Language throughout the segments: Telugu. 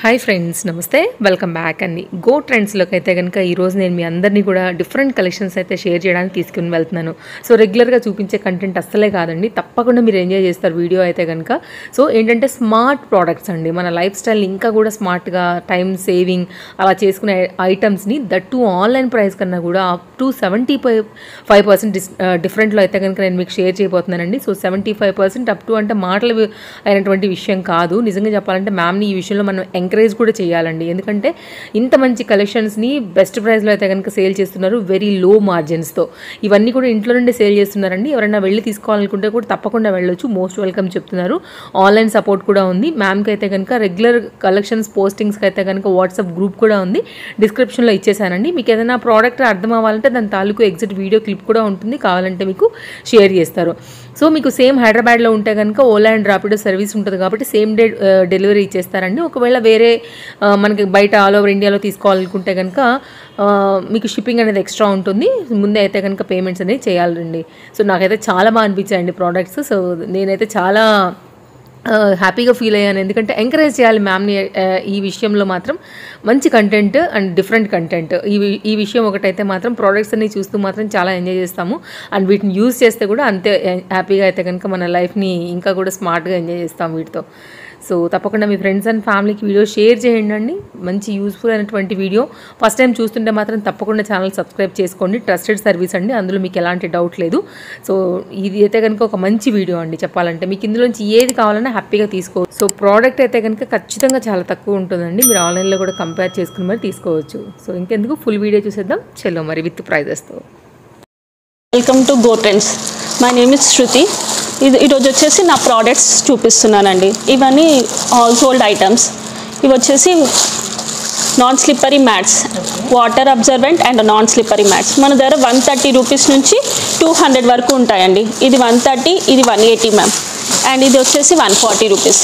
హాయ్ ఫ్రెండ్స్, నమస్తే, వెల్కమ్ బ్యాక్ అండి. గో ట్రెండ్స్లోకి అయితే కనుక ఈరోజు నేను మీ అందరినీ కూడా డిఫరెంట్ కలెక్షన్స్ అయితే షేర్ చేయడానికి తీసుకుని వెళ్తున్నాను. సో రెగ్యులర్గా చూపించే కంటెంట్ అస్సలే కాదండి, తప్పకుండా మీరు ఎంజాయ్ చేస్తారు వీడియో అయితే కనుక. సో ఏంటంటే స్మార్ట్ ప్రోడక్ట్స్ అండి, మన లైఫ్ స్టైల్ని ఇంకా కూడా స్మార్ట్గా టైం సేవింగ్ అలా చేసుకునే ఐటమ్స్ని దట్టు ఆన్లైన్ ప్రైస్ కన్నా కూడా అప్ టు 75% డిఫరెంట్లో అయితే కనుక నేను మీకు షేర్ చేయబోతున్నానండి. సో 75% అప్ టు అంటే మాటలు అయినటువంటి విషయం కాదు. నిజంగా చెప్పాలంటే మ్యామ్ని ఈ విషయంలో మనం ఎంకరేజ్ కూడా చేయాలండి. ఎందుకంటే ఇంత మంచి కలెక్షన్స్ని బెస్ట్ ప్రైస్లో అయితే కనుక సేల్ చేస్తున్నారు, వెరీ లో మార్జిన్స్తో. ఇవన్నీ కూడా ఇంట్లో నుండి సేల్ చేస్తున్నారండి. ఎవరైనా వెళ్ళి తీసుకోవాలనుకుంటే కూడా తప్పకుండా వెళ్ళొచ్చు, మోస్ట్ వెల్కమ్ చెప్తున్నారు. ఆన్లైన్ సపోర్ట్ కూడా ఉంది. మ్యామ్కి అయితే కనుక రెగ్యులర్ కలెక్షన్స్ పోస్టింగ్స్కి అయితే కనుక వాట్సాప్ గ్రూప్ కూడా ఉంది, డిస్క్రిప్షన్లో ఇచ్చేసానండి. మీకు ఏదైనా ప్రోడక్ట్ అర్థం అవ్వాలంటే దాని తాలూకు ఎగ్జిట్ వీడియో క్లిప్ కూడా ఉంటుంది, కావాలంటే మీకు షేర్ చేస్తారు. సో మీకు సేమ్ హైదరాబాద్లో ఉంటే కనుక ఓలా అండ్ రాపిడో సర్వీస్ ఉంటుంది కాబట్టి సేమ్ డే డెలివరీ ఇచ్చేస్తారండి. ఒకవేళ వేరే మనకి బయట ఆల్ ఓవర్ ఇండియాలో తీసుకోవాలనుకుంటే కనుక మీకు షిప్పింగ్ అనేది ఎక్స్ట్రా ఉంటుంది. ముందే అయితే కనుక పేమెంట్స్ అనేది చేయాలండి. సో నాకైతే చాలా బాగా అనిపించాయండి ప్రోడక్ట్స్. సో నేనైతే చాలా హ్యాపీగా ఫీల్ అయ్యాను, ఎందుకంటే ఎంకరేజ్ చేయాలి మ్యామ్ని. ఈ విషయంలో మాత్రం మంచి కంటెంట్ అండ్ డిఫరెంట్ కంటెంట్. ఈ విషయం ఒకటైతే మాత్రం ప్రోడక్ట్స్ అన్ని చూస్తూ మాత్రం చాలా ఎంజాయ్ చేస్తాము, అండ్ వీటిని యూజ్ చేస్తే కూడా అంతే హ్యాపీగా అయితే కనుక మన లైఫ్ని ఇంకా కూడా స్మార్ట్గా ఎంజాయ్ చేస్తాం వీటితో. సో తప్పకుండా మీ ఫ్రెండ్స్ అండ్ ఫ్యామిలీకి వీడియో షేర్ చేయండి అండి. మంచి యూస్ఫుల్ అయినటువంటి వీడియో. ఫస్ట్ టైం చూస్తుంటే మాత్రం తప్పకుండా ఛానల్ సబ్స్క్రైబ్ చేసుకోండి. ట్రస్టెడ్ సర్వీస్ అండి, అందులో మీకు ఎలాంటి డౌట్ లేదు. సో ఇది అయితే కనుక ఒక మంచి వీడియో అండి చెప్పాలంటే. మీకు ఇందులోంచి ఏది కావాలన్నా హ్యాపీగా తీసుకోవచ్చు. సో ప్రోడక్ట్ అయితే కనుక ఖచ్చితంగా చాలా తక్కువ ఉంటుందండి, మీరు ఆన్లైన్లో కూడా కంపేర్ చేసుకుని మరి తీసుకోవచ్చు. సో ఇంకెందుకు ఫుల్ వీడియో చూసేద్దాం, చలో మరి విత్ ప్రైజెస్తో. Welcome to Go Trends. My name is Shruti. ఈరోజు వచ్చేసి నా ప్రోడక్ట్స్ చూపిస్తున్నానండి. ఇవన్నీ హౌస్ హోల్డ్ ఐటమ్స్. ఇవి వచ్చేసి non slippery mats, water observant and non slippery mats. మన దగ్గర 130 రూపీస్ నుంచి 200 వరకు ఉంటాయండి. ఇది 130, ఇది 180 మ్యామ్, అండ్ ఇది వచ్చేసి 140 రూపీస్.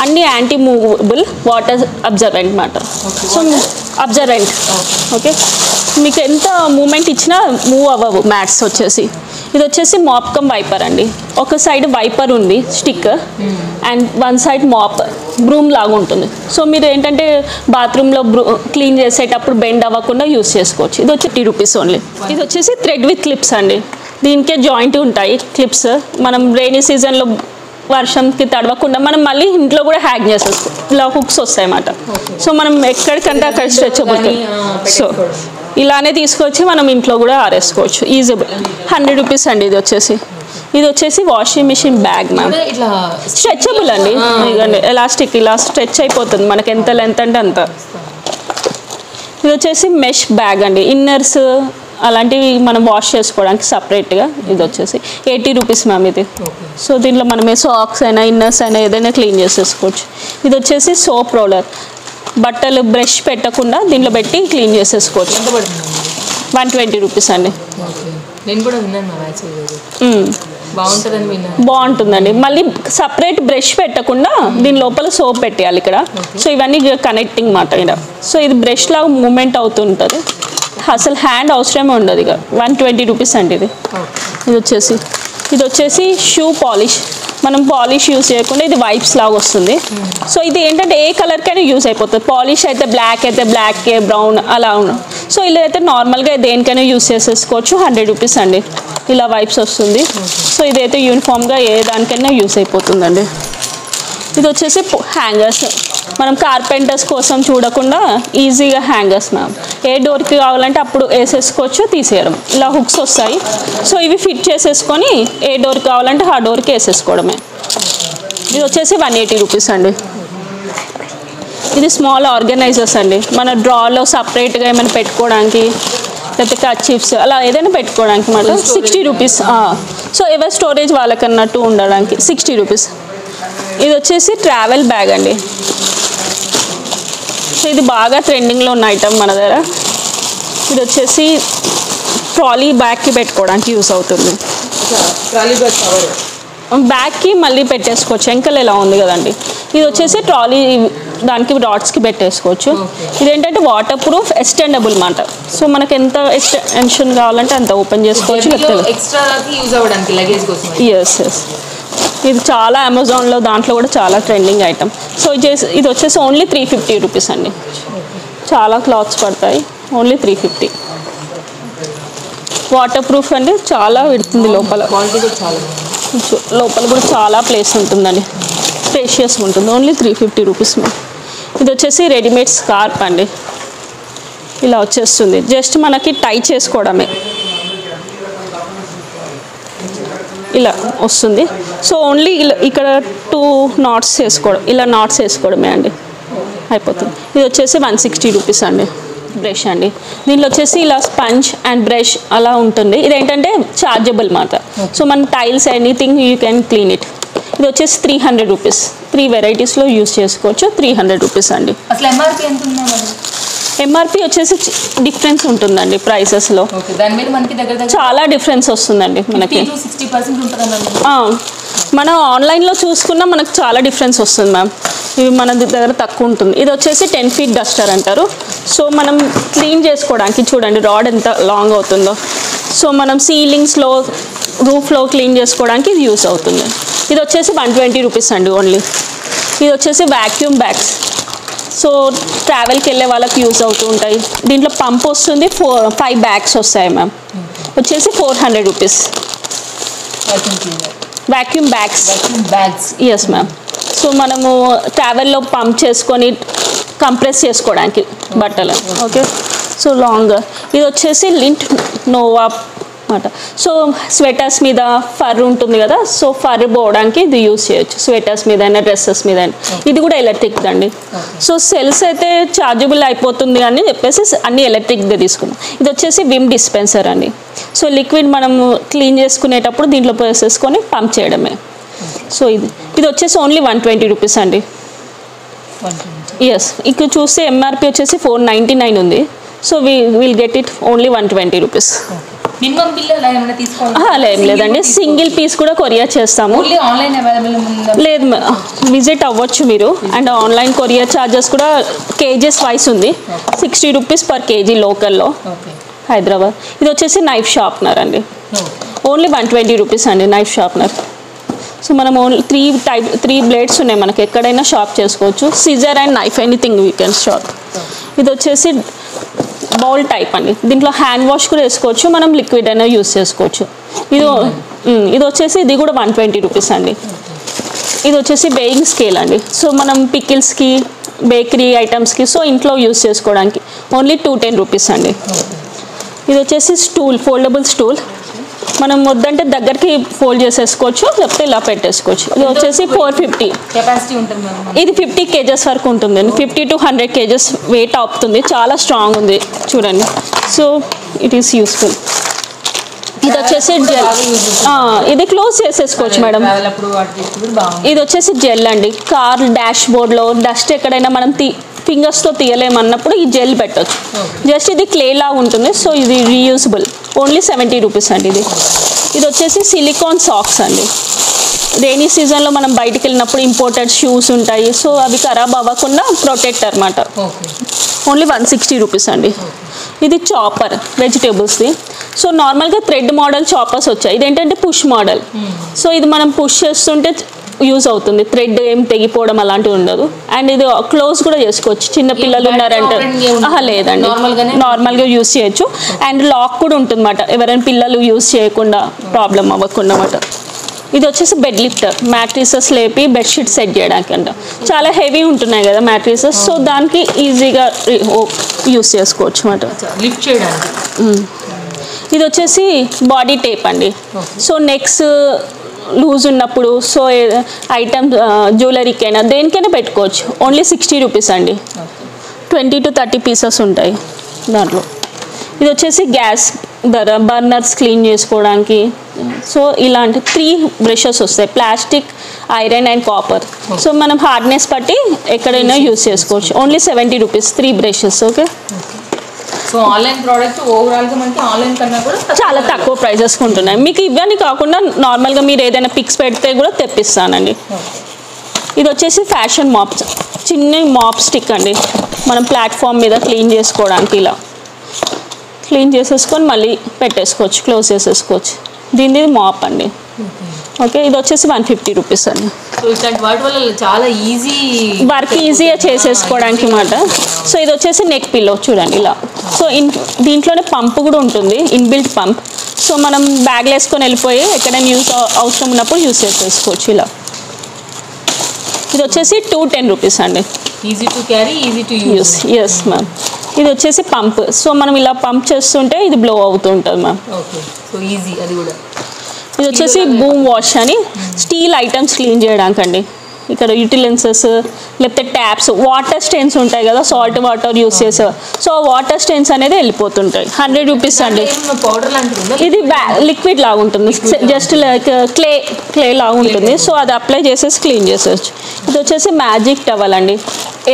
అన్నీ యాంటీ మూవబుల్ వాటర్ అబ్జర్వెంట్ మాట. సో అబ్జర్వెంట్ ఓకే, మీకు ఎంత మూమెంట్ ఇచ్చినా మూవ్ అవ్వవు మ్యాట్స్ వచ్చేసి. ఇది వచ్చేసి మాప్ కమ్ వైపర్ అండి. ఒక సైడ్ వైపర్ ఉంది stick, and one side mop broom లాగా ఉంటుంది. సో మీరు ఏంటంటే బాత్రూంలో క్లీన్ చేసేటప్పుడు బెండ్ అవ్వకుండా యూస్ చేసుకోవచ్చు. ఇది వచ్చి 50 రూపీస్ ఓన్లీ. ఇది వచ్చేసి థ్రెడ్ విత్ క్లిప్స్ అండి. దీనికే జాయింట్ ఉంటాయి క్లిప్స్. మనం రైనీ సీజన్లో వర్షంకి తడవకుండా మనం మళ్ళీ ఇంట్లో కూడా హ్యాక్ చేసేసుకో, ఇలా హుక్స్ వస్తాయి అన్నమాట. సో మనం ఎక్కడికంటే అక్కడ స్ట్రెచ్ అవుతుంది. సో ఇలానే తీసుకొచ్చి మనం ఇంట్లో కూడా ఆరేసుకోవచ్చు ఈజీబుల్. 100 రూపీస్ అండి. ఇది వచ్చేసి washing machine bag ma'am, stretchable అండి. ఇదండి ఎలాస్టిక్, ఇలా స్ట్రెచ్ అయిపోతుంది మనకి ఎంత లెంత్ అంటే అంత. ఇది వచ్చేసి మెష్ బ్యాగ్ అండి. ఇన్నర్స్ అలాంటివి మనం వాష్ చేసుకోవడానికి సపరేట్గా. ఇది వచ్చేసి 80 రూపీస్ మ్యామ్ ఇది. సో దీంట్లో మనమే సాక్స్ అయినా ఇన్నర్స్ అయినా ఏదైనా క్లీన్ చేసేసుకోవచ్చు. ఇది వచ్చేసి సోప్ రోలర్, బట్టలు బ్రష్ పెట్టకుండా దీంట్లో పెట్టి క్లీన్ చేసేసుకోవచ్చు. 120 రూపీస్ అండి. బాగుంటుందండి. మళ్ళీ సపరేట్ బ్రష్ పెట్టకుండా దీని లోపల సోప్ పెట్టేయాలి ఇక్కడ. సో ఇవన్నీ కనెక్టింగ్ మాట ఇక్కడ. సో ఇది బ్రష్ లాగా మూమెంట్ అవుతుంటుంది, అసలు హ్యాండ్ అవసరమే ఉండదు. ఇక 120 రూపీస్ అండి ఇది. ఇది వచ్చేసి షూ పాలిష్. మనం పాలిష్ యూస్ చేయకుండా ఇది వైప్స్ లాగా వస్తుంది. సో ఇది ఏంటంటే ఏ కలర్కైనా యూస్ అయిపోతుంది. పాలిష్ అయితే బ్లాక్, అయితే బ్లాక్, బ్రౌన్ అలా ఉన్నాం. సో ఇలా అయితే నార్మల్గా దేనికైనా యూస్ చేసేసుకోవచ్చు. 100 రూపీస్ అండి. ఇలా వైప్స్ వస్తుంది. సో ఇదైతే యూనిఫామ్గా ఏ దానికైనా యూస్ అయిపోతుందండి. ఇది వచ్చేసి హ్యాంగర్స్. మనం కార్పెంటర్స్ కోసం చూడకుండా ఈజీగా హ్యాంగర్స్ మ్యామ్. ఏ డోర్కి కావాలంటే అప్పుడు వేసేసుకోవచ్చు, తీసేయడం. ఇలా హుక్స్ వస్తాయి. సో ఇవి ఫిట్ చేసేసుకొని ఏ డోర్కి కావాలంటే ఆ డోర్కి వేసేసుకోవడమే. ఇది వచ్చేసి 180 రూపీస్ అండి. ఇది స్మాల్ ఆర్గనైజర్స్ అండి. మన డ్రాలో సపరేట్గా ఏమైనా పెట్టుకోవడానికి, లేకపోతే కర్చీఫ్స్ అలా ఏదైనా పెట్టుకోవడానికి మాట 60 రూపీస్. సో ఎవరి స్టోరేజ్ వాళ్ళకన్నట్టు ఉండడానికి 60 రూపీస్. ఇది వచ్చేసి ట్రావెల్ బ్యాగ్ అండి. సో ఇది బాగా ట్రెండింగ్లో ఉన్న ఐటమ్ మన దగ్గర. ఇది వచ్చేసి ట్రాలీ బ్యాగ్కి పెట్టుకోవడానికి యూస్ అవుతుంది. బ్యాగ్కి మళ్ళీ పెట్టేసుకోవచ్చు, ఎంకల్ ఎలా ఉంది కదండి. ఇది వచ్చేసి ట్రాలీ దానికి డాట్స్కి పెట్టేసుకోవచ్చు. ఇదేంటంటే వాటర్ ప్రూఫ్ ఎక్స్టెండబుల్ మాట. సో మనకి ఎంత ఎక్స్టెన్షన్ కావాలంటే అంత ఓపెన్ చేసుకోవచ్చు. Yes yes. ఇది చాలా అమెజాన్లో దాంట్లో కూడా చాలా ట్రెండింగ్ ఐటమ్. సో ఇది వచ్చేసి ఓన్లీ 350 రూపీస్ అండి. చాలా క్లాత్స్ పడతాయి, ఓన్లీ 350. వాటర్ ప్రూఫ్ అండి, చాలా పెడుతుంది లోపల. లోపల కూడా చాలా ప్లేస్ ఉంటుందండి, స్పేషియస్ ఉంటుంది. Only 350 rupees. ఇది వచ్చేసి రెడీమేడ్ స్కార్ప్ అండి. ఇలా వచ్చేస్తుంది, జస్ట్ మనకి టై చేసుకోవడమే. ఇలా వస్తుంది. సో ఓన్లీ ఇక్కడ 2 knots వేసుకోవడం, ఇలా knots వేసుకోవడమే అండి, అయిపోతుంది. ఇది వచ్చేసి 160 రూపీస్ అండి. బ్రష్ అండి, దీనిలో వచ్చేసి ఇలా స్పంజ్ అండ్ బ్రష్ అలా ఉంటుంది. ఇదేంటంటే చార్జబుల్ మాట. సో మన tiles anything you can clean it. ఇది వచ్చేసి 300 రూపీస్. 3 వెరైటీస్లో యూస్ చేసుకోవచ్చు. 300 రూపీస్ అండి. అసలు ఎంఆర్పి ఎంత ఉందా? ఎంఆర్పి వచ్చేసి డిఫరెన్స్ ఉంటుందండి ప్రైసెస్లో. దాని మీద మనకి దగ్గర చాలా డిఫరెన్స్ వస్తుందండి మనకి. 60% ఉంటుంది. మనం ఆన్లైన్లో చూసుకున్నా మనకు చాలా డిఫరెన్స్ వస్తుంది మ్యామ్. ఇవి మన దగ్గర తక్కువ ఉంటుంది. ఇది వచ్చేసి 10 feet డస్టర్ అంటారు. సో మనం క్లీన్ చేసుకోవడానికి చూడండి రాడ్ ఎంత లాంగ్ అవుతుందో. సో మనం సీలింగ్స్లో, రూఫ్లో క్లీన్ చేసుకోవడానికి ఇది యూస్ అవుతుంది. ఇది వచ్చేసి 120 రూపీస్ అండి ఓన్లీ. ఇది వచ్చేసి వ్యాక్యూమ్ బ్యాగ్స్. సో ట్రావెల్కి వెళ్ళే వాళ్ళకి యూస్ అవుతూ ఉంటాయి. దీంట్లో పంప్ వస్తుంది, 5 బ్యాగ్స్ వస్తాయి మ్యామ్. వచ్చేసి 400 rupees. Vacuum bags. Yes ma'am. So మనము ట్రావెల్లో పంప్ చేసుకొని కంప్రెస్ చేసుకోవడానికి బట్టలు. ఓకే. So long. ఇది వచ్చేసి లింట్ నోవా అన్నమాట. సో స్వెటర్స్ మీద ఫర్ ఉంటుంది కదా, సో ఫర్ పోవడానికి ఇది యూస్ చేయొచ్చు. స్వెటర్స్ మీద అయినా, డ్రెస్సెస్ మీద అయినా. ఇది కూడా ఎలక్ట్రిక్ అండి. సో సెల్స్ అయితే ఛార్జబుల్ అయిపోతుంది అని చెప్పేసి అన్ని ఎలక్ట్రిక్గా తీసుకున్నాం. ఇది వచ్చేసి విమ్ డిస్పెన్సర్ అండి. సో లిక్విడ్ మనము క్లీన్ చేసుకునేటప్పుడు దీంట్లో పోసేసుకొని పంప్ చేయడమే. సో ఇది వచ్చేసి ఓన్లీ 120 రూపీస్ అండి. ఎస్. ఇక్కడ చూస్తే ఎంఆర్పి వచ్చేసి 499 ఉంది. So will get it only 120 rupees. ఏం లేదండి, సింగిల్ పీస్ కూడా కొరియర్ చేస్తాము. లేదు, విజిట్ అవ్వచ్చు మీరు. అండ్ ఆన్లైన్ కొరియర్ ఛార్జెస్ కూడా కేజెస్ వైస్ ఉంది. 60 రూపీస్ పర్ కేజీ లోకల్లో, హైదరాబాద్. ఇది వచ్చేసి నైఫ్ షార్ప్నర్ అండి. ఓన్లీ 120 రూపీస్ అండి నైఫ్ షార్ప్నర్. సో మనం ఓన్లీ 3 బ్లేడ్స్ ఉన్నాయి, మనకి ఎక్కడైనా షార్ప్ చేసుకోవచ్చు. Scissor and knife anything we can sharp. ఇది వచ్చేసి బౌల్ టైప్ అండి. దీంట్లో హ్యాండ్ వాష్ కూడా వేసుకోవచ్చు, మనం లిక్విడ్ అయినా యూస్ చేసుకోవచ్చు. ఇది వచ్చేసి ఇది కూడా 120 రూపీస్ అండి. ఇది వచ్చేసి వేయింగ్ స్కేల్ అండి. సో మనం పికిల్స్కి, బేకరీ ఐటమ్స్కి, సో ఇంట్లో యూస్ చేసుకోవడానికి ఓన్లీ 210 రూపీస్ అండి. ఇది వచ్చేసి స్టూల్, ఫోల్డబుల్ స్టూల్. మనం వద్దంటే దగ్గరికి ఫోల్డ్ చేసేసుకోవచ్చు, లేకపోతే ఇలా పెట్టేసుకోవచ్చు. ఇది వచ్చేసి 450 కెపాసిటీ ఉంటుంది. ఇది 50 kgs వరకు ఉంటుంది. 50 to 100 kgs వెయిట్ అవుతుంది. చాలా స్ట్రాంగ్ ఉంది చూడండి. So it is useful. ఇది వచ్చేసి జెల్. ఇది క్లోజ్ చేసేసుకోవచ్చు మేడం. ఇది వచ్చేసి జెల్ అండి. కార్ డాష్ బోర్డ్లో డస్ట్ ఎక్కడైనా మనం ఫింగర్స్తో తీయలేమన్నప్పుడు ఈ జెల్ పెట్టచ్చు. జస్ట్ ఇది క్లేలా ఉంటుంది. సో ఇది రీయూజబుల్. ఓన్లీ 70 రూపీస్ అండి. ఇది వచ్చేసి సిలికాన్ సాక్స్ అండి. రైనీ సీజన్లో మనం బయటికి వెళ్ళినప్పుడు ఇంపోర్టెడ్ షూస్ ఉంటాయి. సో అవి ఖరాబ్ అవ్వకుండా ప్రొటెక్ట్ అనమాట. ఓన్లీ 160 రూపీస్ అండి. ఇది చాపర్, వెజిటేబుల్స్ది. సో నార్మల్గా థ్రెడ్ మోడల్ చాపర్స్ వచ్చాయి. ఇదేంటంటే పుష్ మోడల్. సో ఇది మనం పుష్ చేస్తుంటే యూజ్ అవుతుంది. థ్రెడ్ ఏం తెగిపోవడం అలాంటివి ఉండదు. అండ్ ఇది క్లోజ్ కూడా చేసుకోవచ్చు. చిన్న పిల్లలు ఉన్నారంటే లేదండి, నార్మల్గా యూజ్ చేయొచ్చు. అండ్ లాక్ కూడా ఉంటుంది అన్నమాట, ఎవరైనా పిల్లలు యూజ్ చేయకుండా ప్రాబ్లం అవ్వకుండా అన్నమాట. ఇది వచ్చేసి బెడ్ లిఫ్టర్, మ్యాట్రిసెస్ లేపి బెడ్షీట్ సెట్ చేయడానికి అంట. చాలా హెవీ ఉంటున్నాయి కదా మ్యాట్రిసెస్, సో దానికి ఈజీగా యూజ్ చేసుకోవచ్చు అన్నమాట, లిఫ్ట్ చేయడానికి. ఇది వచ్చేసి బాడీ టేప్ అండి. సో నెక్స్ లూజ్ ఉన్నప్పుడు, సో ఐటమ్ జ్యువెలరీకైనా దేనికైనా పెట్టుకోవచ్చు. ఓన్లీ 60 రూపీస్ అండి. 20 to 30 పీసెస్ ఉంటాయి దాంట్లో. ఇది వచ్చేసి గ్యాస్ బర్నర్స్ క్లీన్ చేసుకోవడానికి. సో ఇలాంటి 3 బ్రషెస్ వస్తాయి, plastic, iron and copper. So మనం హార్డ్నెస్ బట్టి ఎక్కడైనా యూజ్ చేసుకోవచ్చు. Only 70 rupees 3 brushes. Okay. So online product ఓవరాల్గా మనకి ఆన్లైన్ కన్నా కూడా చాలా తక్కువ ప్రైజెస్కి ఉంటున్నాయి. మీకు ఇవన్నీ కాకుండా నార్మల్గా మీరు ఏదైనా పిక్స్ పెడితే కూడా తెప్పిస్తానండి. ఇది వచ్చేసి ఫ్యాషన్ మాప్స్, చిన్న మాప్ స్టిక్ అండి. మనం ప్లాట్ఫామ్ మీద క్లీన్ చేసుకోవడానికి ఇలా క్లీన్ చేసేసుకొని మళ్ళీ పెట్టేసుకోవచ్చు, క్లోజ్ చేసేసుకోవచ్చు. దీనిది మాప్ అండి. ఓకే, ఇది వచ్చేసి 150 రూపీస్ అండి. సో ఇట్లాంటి వాటి వల్ల చాలా ఈజీ వర్క్ ఈజీగా చేసేసుకోవడానికి మాట. సో ఇది వచ్చేసి నెక్ పిల్లో చూడండి ఇలా. సో దీంట్లోనే పంప్ కూడా ఉంటుంది, ఇన్బిల్ట్ పంప్. సో మనం బ్యాగ్లో వేసుకొని వెళ్ళిపోయి ఎక్కడైనా అవసరం ఉన్నప్పుడు యూస్ చేసేసుకోవచ్చు ఇలా. ఇది వచ్చేసి 210 రూపీస్ అండి. Easy to carry, easy to use. Yes ma'am. ఇది వచ్చేసి పంప్. సో మనం ఇలా పంప్ చేస్తుంటే ఇది బ్లో అవుతూ ఉంటుంది మ్యామ్. ఓకే, సో ఈజీ అది కూడా. ఇది వచ్చేసి బూమ్ వాష్ అని స్టీల్ ఐటమ్స్ క్లీన్ చేయడానికి అండి. ఇక్కడ యూటిలెన్సెస్ లేకపోతే ట్యాప్స్, వాటర్ స్టెయిన్స్ ఉంటాయి కదా, సాల్ట్ వాటర్ యూస్ చేసే. సో వాటర్ స్టెయిన్స్ అనేది వెళ్ళిపోతుంటాయి. 100 రూపీస్ అండి. పౌడర్ లాంటిది ఇది లిక్విడ్ లాగా ఉంటుంది, జస్ట్ లైక్ క్లే లాగా ఉంటుంది. సో అది అప్లై చేసేసి క్లీన్ చేసేయచ్చు. ఇది వచ్చేసి మ్యాజిక్ టవల్ అండి.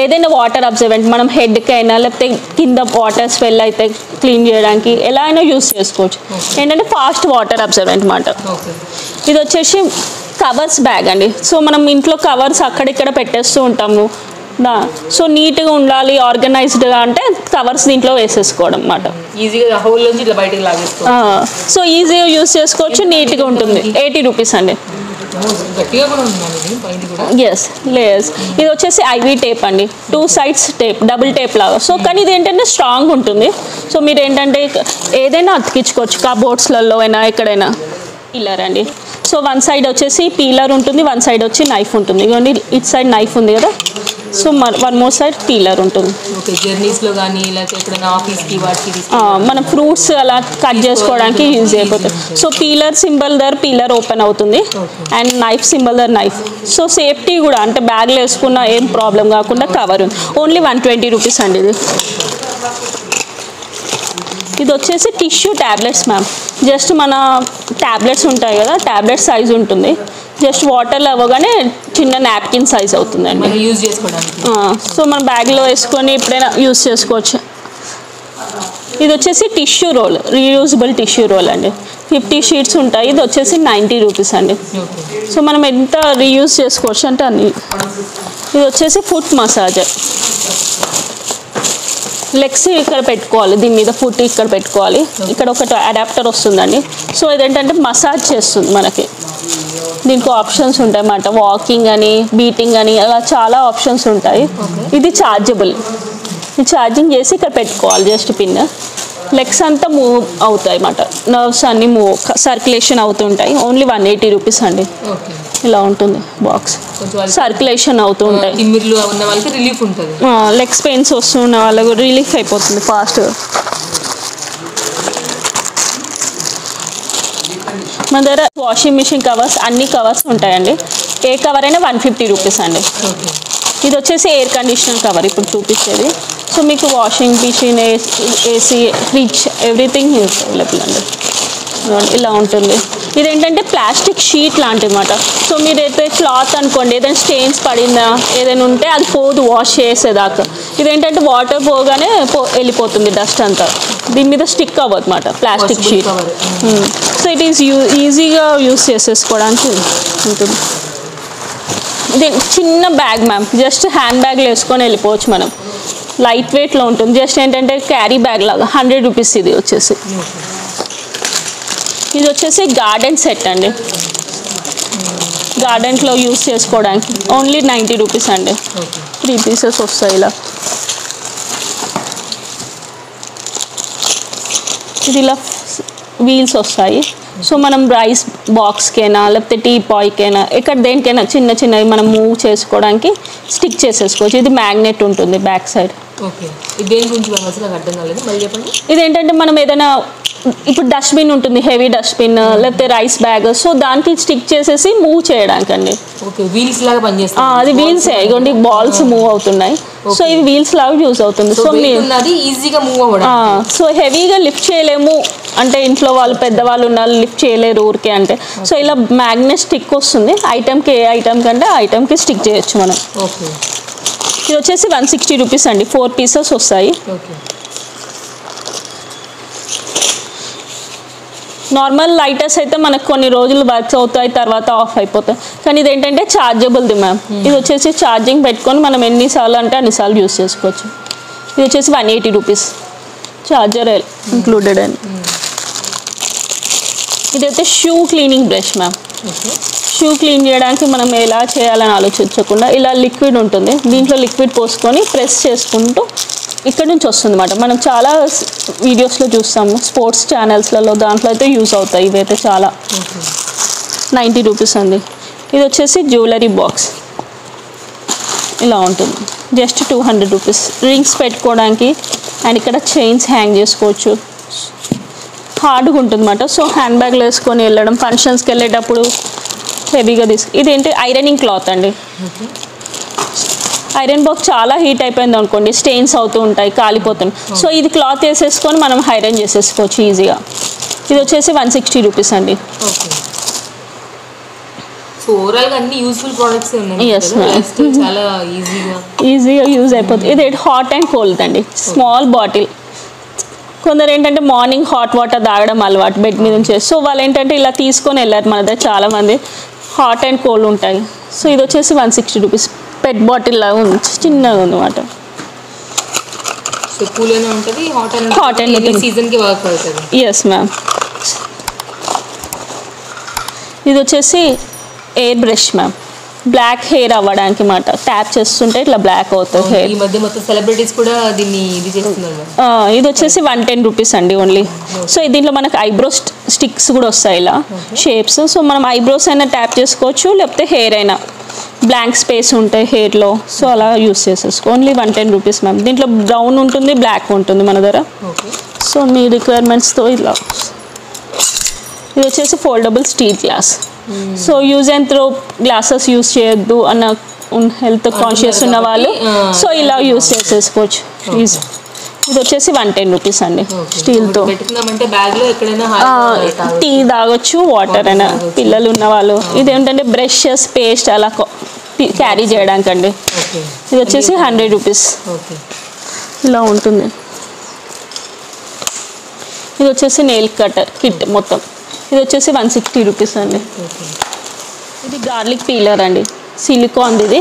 ఏదైనా వాటర్ అబ్జర్వెంట్ మనం హెడ్కి అయినా లేకపోతే కింద వాటర్ స్వెల్ అయితే క్లీన్ చేయడానికి ఎలా అయినా యూస్ చేసుకోవచ్చు. ఏంటంటే ఫాస్ట్ వాటర్ అబ్జర్వెంట్ అన్నమాట. ఇది వచ్చేసి కవర్స్ బ్యాగ్ అండి. సో మనం ఇంట్లో కవర్స్ అక్కడిక్కడ పెట్టేస్తూ ఉంటాము. సో నీట్గా ఉండాలి, ఆర్గనైజ్డ్గా అంటే కవర్స్ దీంట్లో వేసేసుకోవడం అన్నమాట. ఈజీగా హోల్ నుంచి ఇట్లా బయటకు లాగేసుకో. సో ఈజీగా యూస్ చేసుకోవచ్చు, నీట్గా ఉంటుంది. 80 రూపీస్ అండి. ఎస్ లేస్. ఇది వచ్చేసి ఐవీ టేప్ అండి, 2 sides టేప్, డబుల్ టేప్ లాగా. సో కానీ ఇది ఏంటంటే స్ట్రాంగ్ ఉంటుంది. సో మీరు ఏంటంటే ఏదైనా అతికించుకోవచ్చు, కబోర్డ్స్లలో అయినా ఎక్కడైనా. పీలర్ అండి. సో 1 side వచ్చేసి పీలర్ ఉంటుంది, 1 side వచ్చి నైఫ్ ఉంటుంది. ఇదిగోండి ఇటు సైడ్ నైఫ్ ఉంది కదా, సో 1 more side పీలర్ ఉంటుంది. ఓకే, జర్నీస్లో కానీ లేకపోతే ఎక్కడైనా ఆఫీస్కి వాటికి మన ఫ్రూట్స్ అలా కట్ చేసుకోవడానికి యూజ్ అయిపోతుంది. సో పీలర్ సింబల్ దగ్గర పీలర్ ఓపెన్ అవుతుంది అండ్ నైఫ్ సింబల్ దగ్గర నైఫ్. సో సేఫ్టీ కూడా అంటే బ్యాగ్లో వేసుకున్న ఏం ప్రాబ్లం కాకుండా కవర్ ఉంది. ఓన్లీ 120 రూపీస్ అండి ఇది. ఇది వచ్చేసి టిష్యూ ట్యాబ్లెట్స్ మ్యామ్. జస్ట్ మన ట్యాబ్లెట్స్ ఉంటాయి కదా, ట్యాబ్లెట్ సైజ్ ఉంటుంది. జస్ట్ వాటర్లో అవ్వగానే చిన్న నాప్కిన్ సైజ్ అవుతుందండి, యూజ్ చేసుకోవడానికి. సో మన బ్యాగ్లో వేసుకొని ఎప్పుడైనా యూజ్ చేసుకోవచ్చు. ఇది వచ్చేసి tissue roll, reusable tissue roll అండి. 50 sheets ఉంటాయి. ఇది వచ్చేసి 90 రూపీస్ అండి. సో మనం ఎంత రీయూజ్ చేసుకోవచ్చు అంటే అన్ని. ఇది వచ్చేసి ఫుట్ మసాజర్. లెగ్స్ ఇక్కడ పెట్టుకోవాలి, దీని మీద ఫుట్ ఇక్కడ పెట్టుకోవాలి. ఇక్కడ ఒకటి అడాప్టర్ వస్తుందండి. సో ఇదేంటంటే మసాజ్ చేస్తుంది మనకి. దీనికి ఆప్షన్స్ ఉంటాయి అన్నమాట, వాకింగ్ అని, బీటింగ్ అని, అలా చాలా ఆప్షన్స్ ఉంటాయి. ఇది ఛార్జబుల్. ఇది ఛార్జింగ్ చేసి ఇక్కడ పెట్టుకోవాలి జస్ట్ పిన్. లెగ్స్ అంతా మూవ్ అవుతాయి అన్నమాట, నర్వ్స్ అన్నీ మూవ్, సర్క్యులేషన్ అవుతుంటాయి. ఓన్లీ 180 రూపీస్ అండి. ఇలా ఉంటుంది బాక్స్, సర్క్యులేషన్ అవుతూ ఉంటాయి. లెగ్స్ పెయిన్స్ వస్తున్న వాళ్ళకు రిలీఫ్ అయిపోతుంది ఫాస్ట్గా. మన దగ్గర వాషింగ్ మిషన్ కవర్స్, అన్ని కవర్స్ ఉంటాయండి. ఏ కవర్ అయినా 150 రూపీస్ అండి. ఇది వచ్చేసి ఎయిర్ కండిషనర్ కవర్ ఇప్పుడు చూపించేది. సో మీకు washing machine, AC, fridge, everything available అండి. ఇలా ఉంటుంది. ఇదేంటంటే ప్లాస్టిక్ షీట్ లాంటిది అన్నమాట. సో మీరైతే క్లాత్ అనుకోండి, ఏదైనా స్టెయిన్స్ పడిందా ఏదైనా ఉంటే అది పోదు వాష్ చేసేదాకా. ఇదేంటంటే వాటర్ పోగానే వెళ్ళిపోతుంది డస్ట్ అంతా, దీని మీద స్టిక్ అవ్వదు అన్నమాట plastic sheet. So it is ఈజీగా యూస్ చేసేసుకోవడానికి ఉంటుంది. ఇది చిన్న బ్యాగ్ మ్యామ్, జస్ట్ హ్యాండ్ బ్యాగ్లో వేసుకొని వెళ్ళిపోవచ్చు మనం. లైట్ వెయిట్లో ఉంటుంది. జస్ట్ ఏంటంటే క్యారీ బ్యాగ్ లాగా 100 రూపీస్ ఇది వచ్చేసి. ఇది వచ్చేసి గార్డెన్ సెట్ అండి, గార్డెన్లో యూస్ చేసుకోవడానికి. ఓన్లీ 90 రూపీస్ అండి. 3 pieces వస్తాయి ఇలా. ఇది ఇలా వీల్స్ వస్తాయి. సో మనం రైస్ బాక్స్కైనా లేకపోతే టీ పాయ్కైనా ఎక్కడ దేనికైనా చిన్న చిన్నవి మనం మూవ్ చేసుకోవడానికి స్టిక్ చేసేసుకోవచ్చు. ఇది మ్యాగ్నెట్ ఉంటుంది బ్యాక్ సైడ్. ఇదేంటంటే మనం ఏదైనా ఇప్పుడు డస్ట్బిన్ ఉంటుంది, హెవీ డస్ట్బిన్ లేకపోతే రైస్ బ్యాగ్, సో దానికి స్టిక్ చేసేసి మూవ్ చేయడానికి అండి. అది వీల్స్, ఇగోండి బాల్స్ మూవ్ అవుతున్నాయి. సో ఇవి వీల్స్ లాగా యూజ్ అవుతుంది. సో ఈజీగా మూవ్ అవ్వడం. సో హెవీగా లిఫ్ట్ చేయలేము అంటే ఇంట్లో వాళ్ళు పెద్దవాళ్ళు ఉన్నారు, లిఫ్ట్ చేయలేరు ఊరికే అంటే, సో ఇలా మ్యాగ్నెట్ స్టిక్ వస్తుంది. ఐటమ్కి ఏ ఐటమ్ కంటే ఆ ఐటమ్కి స్టిక్ చేయొచ్చు మనం. ఇది వచ్చేసి 160 రూపీస్ అండి. 4 pieces వస్తాయి. నార్మల్ లైటర్స్ అయితే మనకు కొన్ని రోజులు వర్క్స్ అవుతాయి, తర్వాత ఆఫ్ అయిపోతాయి. కానీ ఇదేంటంటే ఛార్జబుల్ది మ్యామ్. ఇది వచ్చేసి ఛార్జింగ్ పెట్టుకొని మనం ఎన్నిసార్లు అంటే అన్నిసార్లు యూస్ చేసుకోవచ్చు. ఇది వచ్చేసి 180 రూపీస్, ఛార్జర్ ఇంక్లూడెడ్ అని. ఇదైతే shoe cleaning brush ma'am. Shoe clean చేయడానికి మనం ఎలా చేయాలని ఆలోచించకుండా ఇలా లిక్విడ్ ఉంటుంది, దీంట్లో లిక్విడ్ పోసుకొని ప్రెస్ చేసుకుంటూ ఇక్కడ నుంచి వస్తుంది అన్నమాట. మనం చాలా వీడియోస్లో చూస్తాము, స్పోర్ట్స్ ఛానల్స్లలో, దాంట్లో అయితే యూస్ అవుతాయి. ఇవైతే చాలా 90 రూపీస్ అండి. ఇది వచ్చేసి జ్యువెలరీ బాక్స్ ఇలా ఉంటుంది, జస్ట్ 200 రూపీస్. రింగ్స్ పెట్టుకోవడానికి అండ్ ఇక్కడ చైన్స్ హ్యాంగ్ చేసుకోవచ్చు. హార్డ్గా ఉంటుంది అన్నమాట. సో హ్యాండ్ బ్యాగ్లో వేసుకొని వెళ్ళడం, ఫంక్షన్స్కి వెళ్ళేటప్పుడు హెవీగా ఇదేంటి ఐరనింగ్ క్లాత్ అండి. ఐరన్ బాక్స్ చాలా హీట్ అయిపోయింది అనుకోండి, స్టెయిన్స్ అవుతూ ఉంటాయి, కాలిపోతుంది. సో ఇది క్లాత్ వేసేసుకొని మనం ఐరన్ చేసేసుకోవచ్చు ఈజీగా. ఇది వచ్చేసి 160 రూపీస్ అండి. ఈజీగా యూజ్ అయిపోతుంది. ఇది హాట్ అండ్ కోల్డ్ అండి, స్మాల్ బాటిల్. కొందరు ఏంటంటే మార్నింగ్ హాట్ వాటర్ తాగడం అలవాటు బెడ్ మీద నుంచి, సో వాళ్ళు ఏంటంటే ఇలా తీసుకొని వెళ్ళారు మన దగ్గర చాలామంది. హాట్ అండ్ కోల్డ్ ఉంటాయి. సో ఇది వచ్చేసి 160 రూపీస్. పెట్ బాటిల్ లాగా ఉంది, చిన్నగా ఉంది అన్నమాట. Hot and yes ma'am. ఇది వచ్చేసి air brush ma'am, black hair అవ్వడానికి మాట. ట్యాప్ చేస్తుంటే ఇట్లా బ్లాక్ అవుతుంది హెయిర్. ఈ మధ్య మొత్తం సెలబ్రిటీస్ కూడా దీన్ని ఇది చేస్తున్నారు. ఇది వచ్చేసి 110 రూపీస్ అండి ఓన్లీ. సో దీంట్లో మనకు ఐబ్రో స్టిక్స్ కూడా వస్తాయి ఇలా షేప్స్. సో మనం ఐబ్రోస్ అయినా ట్యాప్ చేసుకోవచ్చు, లేకపోతే హెయిర్ అయినా, బ్లాంక్ స్పేస్ ఉంటాయి హెయిర్లో, సో అలా యూస్ చేసేసుకో. Only 110 rupees ma'am. దీంట్లో బ్రౌన్ ఉంటుంది, బ్లాక్ ఉంటుంది మన దగ్గర. సో మీ రిక్వైర్మెంట్స్తో ఇలా. ఇది వచ్చేసి foldable steel glass. So use and throw glasses use చేయొద్దు అన్న హెల్త్ కాన్షియస్ ఉన్న వాళ్ళు సో ఇలా యూజ్ చేసేసుకోవచ్చు. ఇది వచ్చేసి 110 రూపీస్ అండి. స్టీల్తో టీ తాగొచ్చు, వాటర్ అయినా, పిల్లలు ఉన్న వాళ్ళు. ఇదేంటంటే బ్రషెస్, పేస్ట్ అలా క్యారీ చేయడానికి అండి. ఇది వచ్చేసి 100 రూపీస్ ఇలా ఉంటుంది. ఇది వచ్చేసి నెయిల్ కటర్ కిట్ మొత్తం. ఇది వచ్చేసి 160 రూపీస్ అండి. ఇది గార్లిక్ పీలర్ అండి, సిలికాన్ ఇది.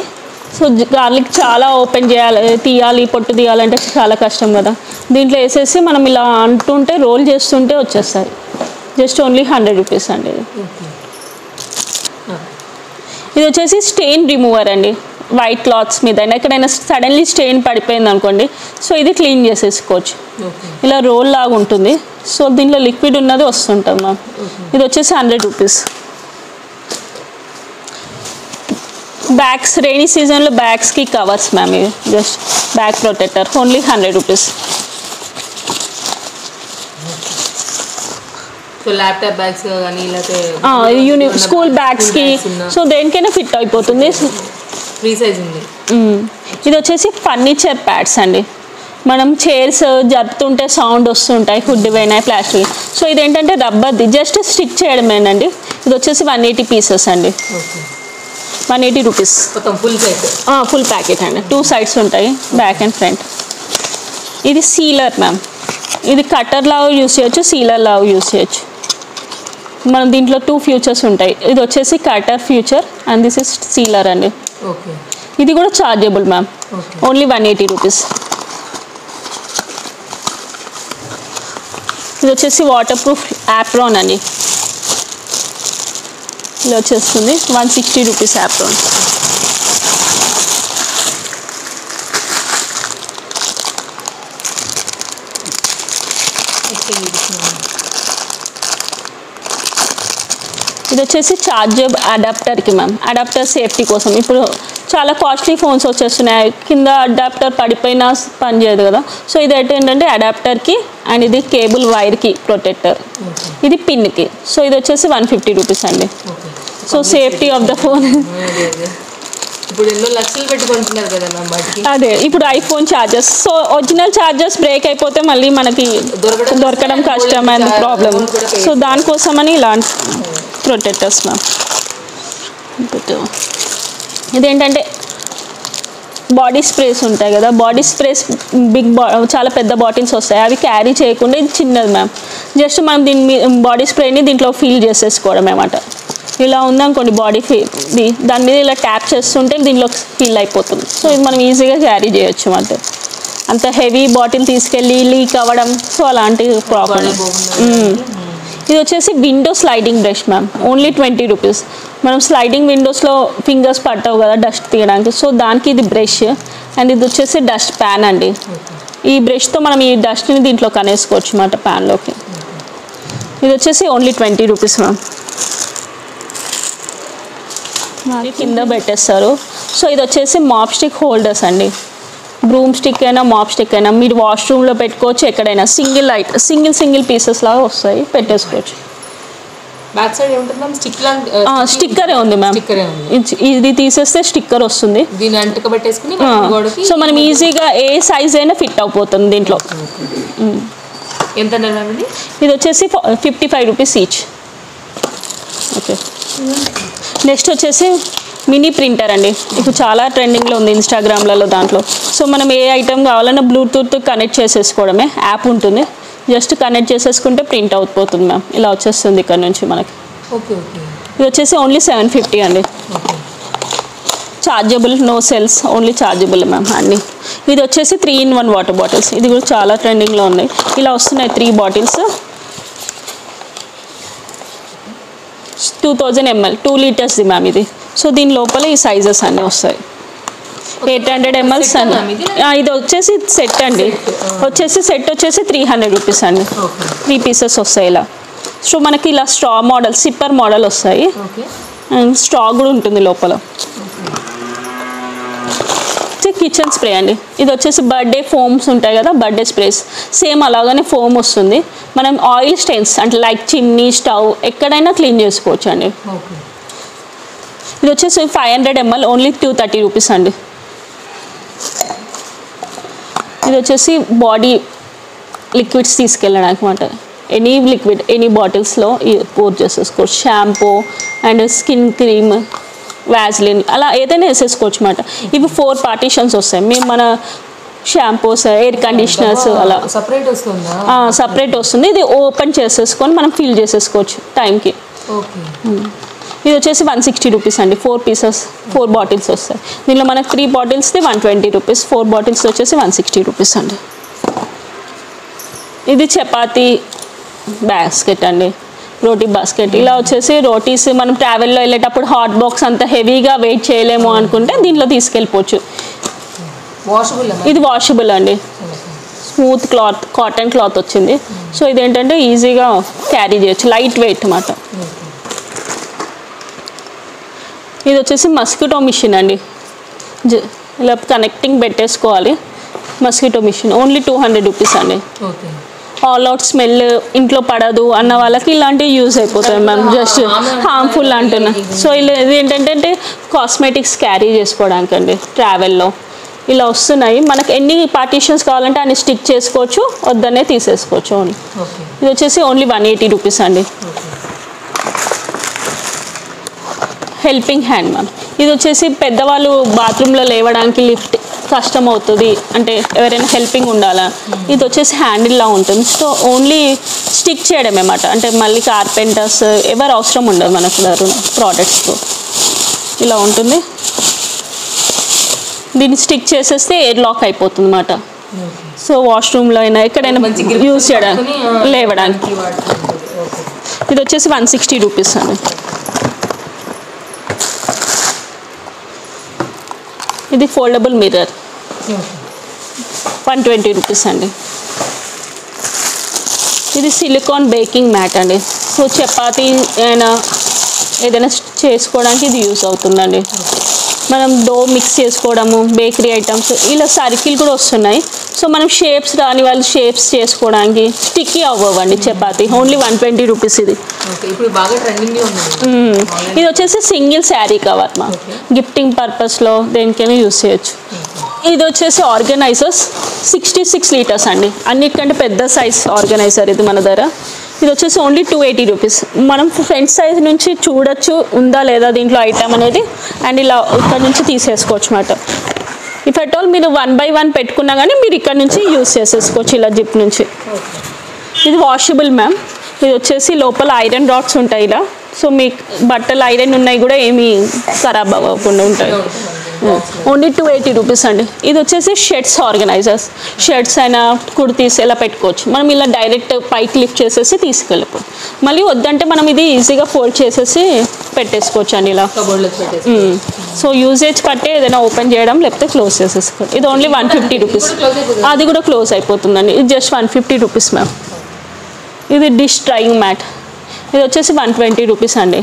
సో గార్లిక్ చాలా ఓపెన్ చేయాలి, తీయాలి, పొట్టు తీయాలంటే చాలా కష్టం కదా. దీంట్లో వేసేసి మనం ఇలా అంటుంటే రోల్ చేస్తుంటే వచ్చేస్తాయి. జస్ట్ ఓన్లీ 100 రూపీస్ అండి. ఇది వచ్చేసి స్టెయిన్ రిమూవర్ అండి. వైట్ క్లాత్స్ మీద ఎక్కడైనా సడన్లీ స్టెయిన్ పడిపోయింది అనుకోండి, సో ఇది క్లీన్ చేసేసుకోవచ్చు. ఇలా రోల్ లాగా ఉంటుంది. సో దీంట్లో లిక్విడ్ ఉన్నది వస్తుంటుంది మ్యామ్. ఇది వచ్చేసి 100 రూపీస్. బ్యాగ్స్, రైనీ సీజన్లో బ్యాగ్స్కి కవర్స్ మ్యామ్. ఇవి just bag protector, only 100 rupees. Laptop bags కానీ స్కూల్ బ్యాగ్స్కి, సో దేనికైనా ఫిట్ అయిపోతుంది. ఫ్రీ సైజ్ ఉంది. ఇది వచ్చేసి ఫర్నిచర్ ప్యాడ్స్ అండి. మనం చైర్స్ జరుపుతుంటే సౌండ్ వస్తుంటాయి, ఫుడ్ అయినా ప్లాస్టిక్. సో ఇదేంటంటే రబ్బర్ది, జస్ట్ స్టిక్ చేయడమేనండి. ఇది వచ్చేసి 180 పీసెస్ అండి. 180 రూపీస్. ఫుల్ ప్యాకెట్ అండి. 2 సైడ్స్ ఉంటాయి, బ్యాక్ అండ్ ఫ్రంట్. ఇది సీలర్ మ్యామ్. ఇది కటర్ లాగా యూస్ చేయొచ్చు, సీలర్ లాగా యూస్ చేయొచ్చు. మనం దీంట్లో 2 ఫ్యూచర్స్ ఉంటాయి. ఇది వచ్చేసి cutter future and this is sealer అండి. ఇది కూడా చార్జబుల్ మ్యామ్, ఓన్లీ 180 రూపీస్. ఇది వచ్చేసి వాటర్ ప్రూఫ్ యాప్రాన్ అండి. ఇలా వచ్చేస్తుంది 160 రూపీస్ యాప్రాన్. ఇది వచ్చేసి చార్జర్ అడాప్టర్కి మ్యామ్. అడాప్టర్ సేఫ్టీ కోసం. ఇప్పుడు చాలా కాస్ట్లీ ఫోన్స్ వచ్చేస్తున్నాయి, కింద అడాప్టర్ పడిపోయినా పనిచేయదు కదా. సో ఇది ఏంటంటే అడాప్టర్కి అండ్ ఇది కేబుల్ వైర్కి ప్రొటెక్టర్, ఇది పిన్కి. సో ఇది వచ్చేసి 150 రూపీస్ అండి. So safety of the phone. అదే ఇప్పుడు iPhone chargers. So original chargers break అయిపోతే మళ్ళీ మనకి దొరకడం కష్టం అండ్ ప్రాబ్లమ్. సో దానికోసమని ఇలాంటి ప్రొటెక్టర్స్ మ్యామ్. ఇదేంటంటే బాడీ స్ప్రేస్ ఉంటాయి కదా, బాడీ స్ప్రేస్ చాలా పెద్ద బాటిల్స్ వస్తాయి, అవి క్యారీ చేయకుండా ఇది చిన్నది మ్యామ్. జస్ట్ మనం దీన్ని బాడీ స్ప్రేని దీంట్లో ఫిల్ చేసేసుకోవడం అన్నమాట. ఇలా ఉందనుకోండి బాడీ దాని మీద ఇలా ట్యాప్ చేస్తుంటే దీంట్లో ఫిల్ అయిపోతుంది. సో ఇది మనం ఈజీగా క్యారీ చేయొచ్చు అన్నమాట. అంత హెవీ బాటిల్ తీసుకెళ్ళి లీక్ అవ్వడం సో అలాంటి ప్రాబ్లం. ఇది వచ్చేసి window sliding brush ma'am, only 20 rupees. మనం స్లైడింగ్ విండోస్లో ఫింగర్స్ పట్టవు కదా డస్ట్ తీయడానికి, సో దానికి ఇది బ్రష్. అండ్ ఇది వచ్చేసి డస్ట్ ప్యాన్ అండి. ఈ బ్రష్తో మనం ఈ డస్ట్ని దీంట్లో కనేసుకోవచ్చు అన్నమాట ప్యాన్లోకి. ఇది వచ్చేసి ఓన్లీ 20 రూపీస్ మ్యామ్. కింద పెట్టేస్తారు. సో ఇది వచ్చేసి మాప్ స్టిక్ హోల్డర్స్ అండి. బ్రూమ్ స్టిక్ అయినా మాప్ స్టిక్ అయినా మీరు వాష్రూమ్లో పెట్టుకోవచ్చు, ఎక్కడైనా సింగిల్ పీసెస్ లాగా వస్తాయి, పెట్టేసుకోవచ్చు. బ్యాక్ సైడ్ ఏముంటుంది మ్యామ్? స్టిక్కరే ఉంది మ్యామ్. ఇది తీసేస్తే స్టిక్కర్ వస్తుంది, దీన్ని అంటుకబెట్టేసుకుని సో మనం ఈజీగా ఏ సైజ్ అయినా ఫిట్ అయిపోతుంది దీంట్లో. ఎంత మ్యామ్ ఇది? ఇది వచ్చేసి 55 రూపీస్ ఈచ్. ఓకే, నెక్స్ట్ వచ్చేసి మినీ ప్రింటర్ అండి. ఇప్పుడు చాలా ట్రెండింగ్లో ఉంది ఇన్స్టాగ్రామ్లలో దాంట్లో. సో మనం ఏ ఐటమ్ కావాలన్నా బ్లూటూత్ కనెక్ట్ చేసేసుకోవడమే, యాప్ ఉంటుంది, జస్ట్ కనెక్ట్ చేసేసుకుంటే ప్రింట్ అవుతుంది మ్యామ్. ఇలా వచ్చేస్తుంది ఇక్కడ నుంచి మనకి. Okay okay. ఇది వచ్చేసి ఓన్లీ 750 అండి. Chargeable, no cells, only chargeable ma'am అన్నీ. ఇది వచ్చేసి 3-in-1 వాటర్ బాటిల్స్. ఇది కూడా చాలా ట్రెండింగ్లో ఉన్నాయి. ఇలా వస్తున్నాయి 3 బాటిల్స్, 2000 ml, 2 లీటర్స్ది మ్యామ్ ఇది. సో దీని లోపల ఈ సైజెస్ అన్నీ వస్తాయి. 800 ml అని. ఇది వచ్చేసి సెట్ అండి. సెట్ వచ్చేసి 300 రూపీస్ అండి. 3 పీసెస్ వస్తాయి ఇలా. సో మనకి ఇలా స్ట్రా మోడల్, సిప్పర్ మోడల్ వస్తాయి. అండ్ స్ట్రా కూడా ఉంటుంది లోపల. కిచెన్ స్ప్రే అండి. ఇది వచ్చేసి బర్త్డే ఫోమ్స్ ఉంటాయి కదా, బర్త్డే స్ప్రేస్, సేమ్ అలాగనే ఫోమ్ వస్తుంది. మనం ఆయిల్ స్టెయిన్స్ అంటే లైక్ చిమ్నీ, స్టవ్ ఎక్కడైనా క్లీన్ చేసుకోవచ్చు అండి. ఇది వచ్చేసి 500 ml, ఓన్లీ 230 రూపీస్ అండి. ఇది వచ్చేసి బాడీ లిక్విడ్స్ తీసుకెళ్ళడానికి మాట, ఎనీ లిక్విడ్ ఎనీ బాటిల్స్లో పోర్ చేసేసుకోవచ్చు. Shampoo and skin cream, Vaseline అలా ఏదైనా వేసేసుకోవచ్చు అన్నమాట. ఇవి 4 పార్టీషన్స్ వస్తాయి. మేము మన షాంపూస్, ఎయిర్ కండిషనర్స్ అలా సపరేట్ వస్తుంది. ఇది ఓపెన్ చేసేసుకొని మనం ఫిల్ చేసేసుకోవచ్చు టైంకి. ఇది వచ్చేసి 160 రూపీస్ అండి. 4 పీసెస్, 4 బాటిల్స్ వస్తాయి. దీనిలో మనకు 3 బాటిల్స్ది 120 రూపీస్, 4 బాటిల్స్ వచ్చేసి 160 రూపీస్ అండి. ఇది చపాతీ బాస్కెట్ అండి, రోటీ బాస్కెట్. ఇలా వచ్చేసి రోటీస్ మనం ట్రావెల్లో వెళ్ళేటప్పుడు హాట్ బాక్స్ అంత హెవీగా వెయిట్ చేయలేము అనుకుంటే దీంట్లో తీసుకెళ్ళిపోవచ్చు. ఇది వాషబుల్ అండి, స్మూత్ క్లాత్, కాటన్ క్లాత్ వచ్చింది. సో ఇదేంటంటే ఈజీగా క్యారీ చేయొచ్చు, లైట్ వెయిట్ అన్నమాట. ఇది వచ్చేసి మస్కిటో మిషన్ అండి. ఇలా కనెక్టింగ్ పెట్టేసుకోవాలి. మస్కిటో మిషన్ ఓన్లీ 200 రూపీస్ అండి. ఆల్ అవుట్ స్మెల్ ఇంట్లో పడదు అన్న వాళ్ళకి ఇలాంటివి యూజ్ అయిపోతాయి మ్యామ్, జస్ట్ హార్మ్ఫుల్ అంటున్నా. సో ఇది ఏంటంటే కాస్మెటిక్స్ క్యారీ చేసుకోవడానికి అండి ట్రావెల్లో. ఇలా వస్తున్నాయి. మనకి ఎన్ని పార్టీషన్స్ కావాలంటే అన్ని స్టిక్ చేసుకోవచ్చు, వద్దనే తీసేసుకోవచ్చు. ఓన్లీ ఇది వచ్చేసి ఓన్లీ 180 రూపీస్ అండి. Helping hand ma'am. ఇది వచ్చేసి పెద్దవాళ్ళు బాత్రూంలో లేవడానికి లిఫ్ట్ కష్టం అవుతుంది అంటే ఎవరైనా హెల్పింగ్ ఉండాలా, ఇది వచ్చేసి హ్యాండిల్లా ఉంటుంది. సో ఓన్లీ స్టిక్ చేయడం అన్నమాట. అంటే మళ్ళీ కార్పెంటర్స్ ఎవరు అవసరం ఉండదు మనకు ప్రోడక్ట్స్తో. ఇలా ఉంటుంది. దీన్ని స్టిక్ చేసేస్తే ఎయిర్ లాక్ అయిపోతుంది అన్నమాట. సో వాష్రూమ్లో అయినా ఎక్కడైనా యూజ్ చేయడానికి, లేవడానికి. ఇది వచ్చేసి 160 రూపీస్ అండి. ఇది ఫోల్డబుల్ మిర్రర్, 120 రూపీస్ అండి. ఇది సిలికాన్ బేకింగ్ మ్యాట్ అండి. సో చపాతీ అయినా ఏదైనా చేసుకోవడానికి ఇది యూస్ అవుతుందండి. మనం డో మిక్స్ చేసుకోవడము, బేకరీ ఐటమ్స్, ఇలా సర్కిల్ కూడా వస్తున్నాయి. సో మనం షేప్స్ రాని వాళ్ళు షేప్స్ చేసుకోవడానికి స్టిక్కీ అవ్వండి చపాతీ. ఓన్లీ 120 రూపీస్ ఇది. ఇది వచ్చేసి సింగిల్ శారీ కవర్ మా గిఫ్టింగ్ పర్పస్లో దేనికైనా యూస్ చేయొచ్చు. ఇది వచ్చేసి ఆర్గనైజర్స్ 66 లీటర్స్ అండి. అన్నిటికంటే పెద్ద సైజ్ ఆర్గనైజర్ ఇది మన దగ్గర. ఇది వచ్చేసి ఓన్లీ 280 రూపీస్. మనం ఫ్రంట్ సైజ్ నుంచి చూడొచ్చు ఉందా లేదా దీంట్లో ఐటమ్ అనేది, అండ్ ఇలా ఇక్కడ నుంచి తీసేసుకోవచ్చు అన్నమాట. ఇఫ్ అట్ ఆల్ మీరు 1 by 1 పెట్టుకున్నా కానీ మీరు ఇక్కడ నుంచి యూస్ చేసేసుకోవచ్చు ఇలా జిప్ నుంచి. ఇది వాషబుల్ మ్యామ్. ఇది వచ్చేసి లోపల ఐరన్ రాడ్స్ ఉంటాయి ఇలా. సో మీ బట్టలు ఐరన్ ఉన్నాయి కూడా ఏమీ ఖరాబ్ అవ్వకుండా ఉంటాయి. ఓన్లీ 280 రూపీస్ అండి. ఇది వచ్చేసి షర్ట్స్ ఆర్గనైజర్స్, షర్ట్స్ అయినా కుర్తీస్ ఎలా పెట్టుకోవచ్చు. మనం ఇలా డైరెక్ట్ పైకి లిఫ్ట్ చేసేసి తీసుకెళ్ళిపోయి, మళ్ళీ వద్దంటే మనం ఇది ఈజీగా ఫోల్డ్ చేసేసి పెట్టేసుకోవచ్చు అండి ఇలా. సో యూజేజ్ పట్టే ఏదైనా ఓపెన్ చేయడం లేకపోతే క్లోజ్ చేసేసుకోండి. ఇది ఓన్లీ 150 రూపీస్. అది కూడా క్లోజ్ అయిపోతుందండి. ఇది జస్ట్ 150 రూపీస్ మ్యామ్. ఇది డిష్ డ్రైయింగ్ మ్యాట్, ఇది వచ్చేసి 120 రూపీస్ అండి.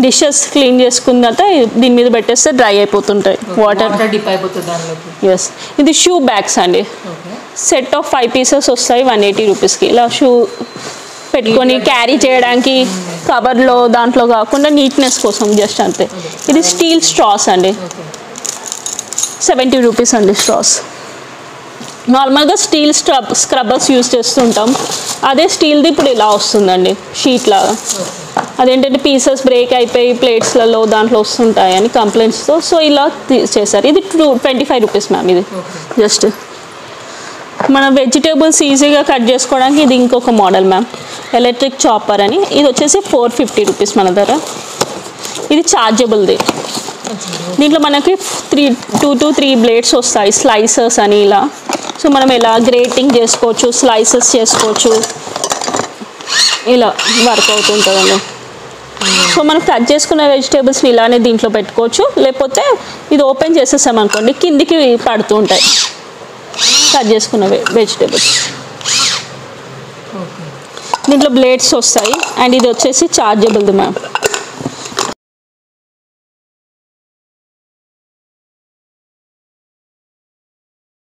డిషెస్ క్లీన్ చేసుకున్న తర్వాత దీని మీద పెట్టేస్తే డ్రై అయిపోతుంటాయి, వాటర్ డిప్ అయిపోతుంది దానిలోకి. ఎస్. ఇది షూ బ్యాగ్స్ అండి. సెట్ ఆఫ్ 5 పీసెస్ వస్తాయి 180 రూపీస్కి. ఇలా షూ పెట్టుకొని క్యారీ చేయడానికి కవర్లో దాంట్లో కాకుండా నీట్నెస్ కోసం జస్ట్ అంతే. ఇది స్టీల్ స్ట్రాస్ అండి, 70 రూపీస్ అండి స్ట్రాస్. నార్మల్గా స్టీల్ స్క్రబ్బర్స్ యూజ్ చేస్తుంటాం, అదే స్టీల్ది ఇప్పుడు ఇలా వస్తుందండి షీట్ లాగా. అదేంటంటే పీసెస్ బ్రేక్ అయిపోయి ప్లేట్స్లలో దాంట్లో వస్తుంటాయి అని కంప్లైంట్స్తో సో ఇలా చేశారు. ఇది 25 రూపీస్ మ్యామ్. ఇది జస్ట్ మన వెజిటేబుల్స్ ఈజీగా కట్ చేసుకోవడానికి ఇది ఇంకొక మోడల్ మ్యామ్, ఎలక్ట్రిక్ చాపర్ అని. ఇది వచ్చేసి 450 రూపీస్ మన దగ్గర. ఇది చార్జబుల్ది. దీంట్లో మనకి 2 to 3 బ్లేడ్స్ వస్తాయి, స్లైసర్స్ అని ఇలా. సో మనం ఇలా గ్రేటింగ్ చేసుకోవచ్చు, స్లైసెస్ చేసుకోవచ్చు, ఇలా వర్క్ అవుతుంటుందండి. సో మనం కట్ చేసుకున్న వెజిటేబుల్స్ని ఇలానే దీంట్లో పెట్టుకోవచ్చు, లేకపోతే ఇది ఓపెన్ చేసేసామనుకోండి కిందికి పడుతూ ఉంటాయి కట్ చేసుకున్న వెజిటేబుల్స్. దీంట్లో బ్లేడ్స్ వస్తాయి అండ్ ఇది వచ్చేసి చార్జబుల్ది మ్యామ్.